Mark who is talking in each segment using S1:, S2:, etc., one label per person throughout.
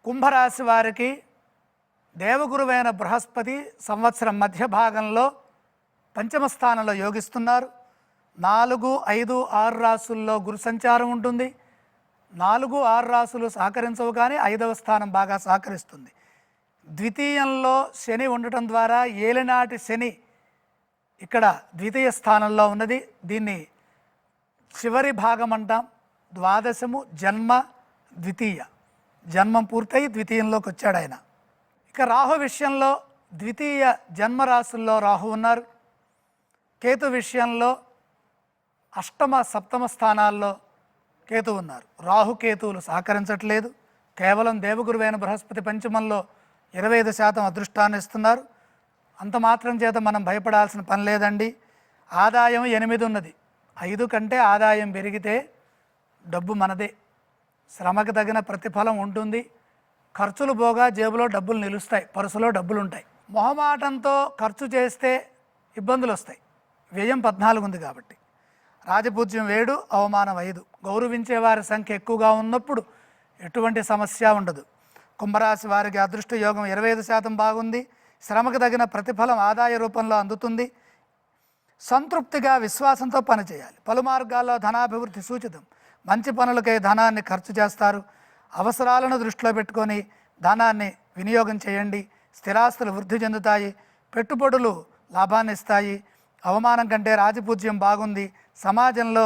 S1: కుంభరాశి వారికి దేవగురువైన బృహస్పతి సంవత్సరం మధ్య భాగంలో పంచమ స్థానంలో యోగిస్తున్నారు. 4, 5, 6 రాసుల్లో గురు సంచారం ఉంటుంది. 4, 6 రాసులు సహకరించవు, కానీ 5వ స్థానం బాగా సహకరిస్తుంది. ద్వితీయంలో శని ఉండటం ద్వారా ఏలినాటి శని ఇక్కడ ద్వితీయ స్థానంలో ఉన్నది. దీన్ని చివరి భాగం అంటాం. ద్వాదశము జన్మ ద్వితీయ, జన్మం పూర్తయి ద్వితీయంలోకి వచ్చాడు ఆయన. ఇక రాహు విషయంలో ద్వితీయ జన్మరాశుల్లో రాహు ఉన్నారు. కేతు విషయంలో అష్టమ సప్తమ స్థానాల్లో కేతు ఉన్నారు. రాహుకేతువులు సహకరించట్లేదు. కేవలం దేవగురువైన బృహస్పతి పంచమంలో 25% అదృష్టాన్ని ఇస్తున్నారు. అంత మాత్రం చేత మనం భయపడాల్సిన పని లేదండి. ఆదాయం 8 ఉన్నది. 5 కంటే ఆదాయం పెరిగితే డబ్బు మనదే. శ్రమకు తగిన ప్రతిఫలం ఉంటుంది. ఖర్చులు పోగా జేబులో డబ్బులు నిలుస్తాయి, పర్సులో డబ్బులు ఉంటాయి. మొహమాటంతో ఖర్చు చేస్తే ఇబ్బందులు వస్తాయి. వ్యయం 14 ఉంది కాబట్టి. రాజపూజ్యం 7, అవమానం 5. గౌరవించే వారి సంఖ్య ఎక్కువగా ఉన్నప్పుడు ఎటువంటి సమస్య ఉండదు. కుంభరాశి వారికి అదృష్ట యోగం 25% బాగుంది. శ్రమకు తగిన ప్రతిఫలం ఆదాయ రూపంలో అందుతుంది. సంతృప్తిగా విశ్వాసంతో పనిచేయాలి. పలు మార్గాల్లో ధనాభివృద్ధి సూచితం. మంచి పనులకై ధనాన్ని ఖర్చు చేస్తారు. అవసరాలను దృష్టిలో పెట్టుకొని ధనాన్ని వినియోగం చేయండి. స్థిరాస్తులు వృద్ధి చెందుతాయి. పెట్టుబడులు లాభాన్ని ఇస్తాయి. అవమానం కంటే రాజపూజ్యం బాగుంది. సమాజంలో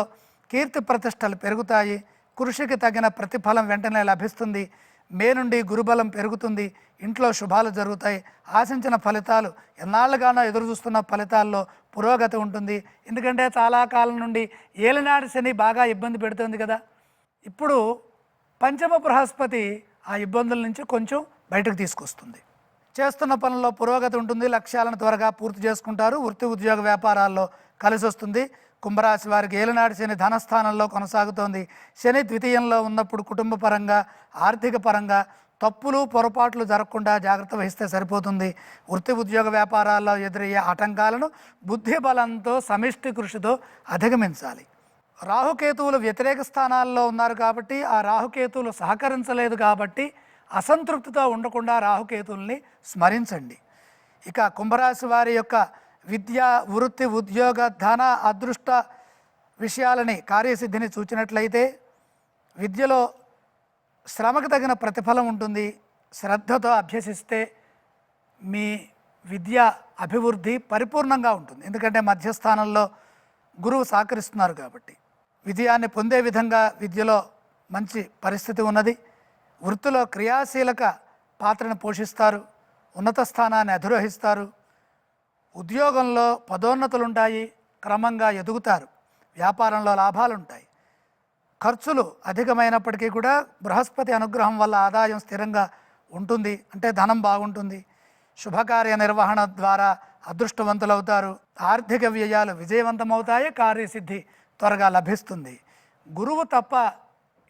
S1: కీర్తి ప్రతిష్టలు పెరుగుతాయి. కృషికి తగిన ప్రతిఫలం వెంటనే లభిస్తుంది. మే నుండి గురుబలం పెరుగుతుంది. ఇంట్లో శుభాలు జరుగుతాయి. ఆశించిన ఫలితాలు, ఎన్నాళ్ళుగానో ఎదురు చూస్తున్న ఫలితాల్లో పురోగతి ఉంటుంది. ఎందుకంటే చాలా కాలం నుండి ఏలినాటి శని బాగా ఇబ్బంది పెడుతుంది కదా. ఇప్పుడు పంచమ బృహస్పతి ఆ ఇబ్బందుల నుంచి కొంచెం బయటకు తీసుకొస్తుంది. చేస్తున్న పనుల్లో పురోగతి ఉంటుంది. లక్ష్యాలను త్వరగా పూర్తి చేసుకుంటారు. వృత్తి ఉద్యోగ వ్యాపారాల్లో కలిసి వస్తుంది. కుంభరాశి వారికి ఏలినాటి శని ధనస్థానంలో కొనసాగుతోంది. శని ద్వితీయంలో ఉన్నప్పుడు కుటుంబ పరంగా, ఆర్థిక పరంగా తప్పులు పొరపాట్లు జరగకుండా జాగ్రత్త వహిస్తే సరిపోతుంది. వృత్తి ఉద్యోగ వ్యాపారాల్లో ఎదురయ్యే ఆటంకాలను బుద్ధి బలంతో సమిష్టి కృషితో అధిగమించాలి. రాహుకేతువులు వ్యతిరేక స్థానాల్లో ఉన్నారు కాబట్టి, ఆ రాహుకేతువులు సహకరించలేదు కాబట్టి అసంతృప్తితో ఉండకుండా రాహుకేతువుల్ని స్మరించండి. ఇక కుంభరాశి వారి యొక్క విద్య, వృత్తి, ఉద్యోగ, ధన, అదృష్ట విషయాలని కార్యసిద్ధిని చూచినట్లయితే విద్యలో శ్రమకు తగిన ప్రతిఫలం ఉంటుంది. శ్రద్ధతో అభ్యసిస్తే మీ విద్య అభివృద్ధి పరిపూర్ణంగా ఉంటుంది. ఎందుకంటే మధ్యస్థానంలో గురువు సహకరిస్తున్నారు కాబట్టి విజయాన్ని పొందే విధంగా విద్యలో మంచి పరిస్థితి ఉన్నది. వృత్తిలో క్రియాశీలక పాత్రను పోషిస్తారు. ఉన్నత స్థానాన్ని అధిరోహిస్తారు. ఉద్యోగంలో పదోన్నతులు ఉంటాయి. క్రమంగా ఎదుగుతారు. వ్యాపారంలో లాభాలు ఉంటాయి. ఖర్చులు అధికమైనప్పటికీ కూడా బృహస్పతి అనుగ్రహం వల్ల ఆదాయం స్థిరంగా ఉంటుంది. అంటే ధనం బాగుంటుంది. శుభకార్య నిర్వహణ ద్వారా అదృష్టవంతులవుతారు. ఆర్థిక వ్యయాలు విజయవంతమవుతాయి. కార్యసిద్ధి త్వరగా లభిస్తుంది. గురువు తప్ప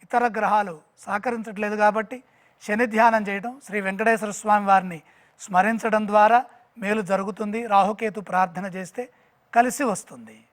S1: ఇతర గ్రహాలు సహకరించట్లేదు కాబట్టి శని ధ్యానం చేయడం, శ్రీ వెంకటేశ్వర స్వామి వారిని స్మరించడం ద్వారా మేలు జరుగుతుంది. రాహుకేతు ప్రార్థన చేస్తే కలిసి వస్తుంది.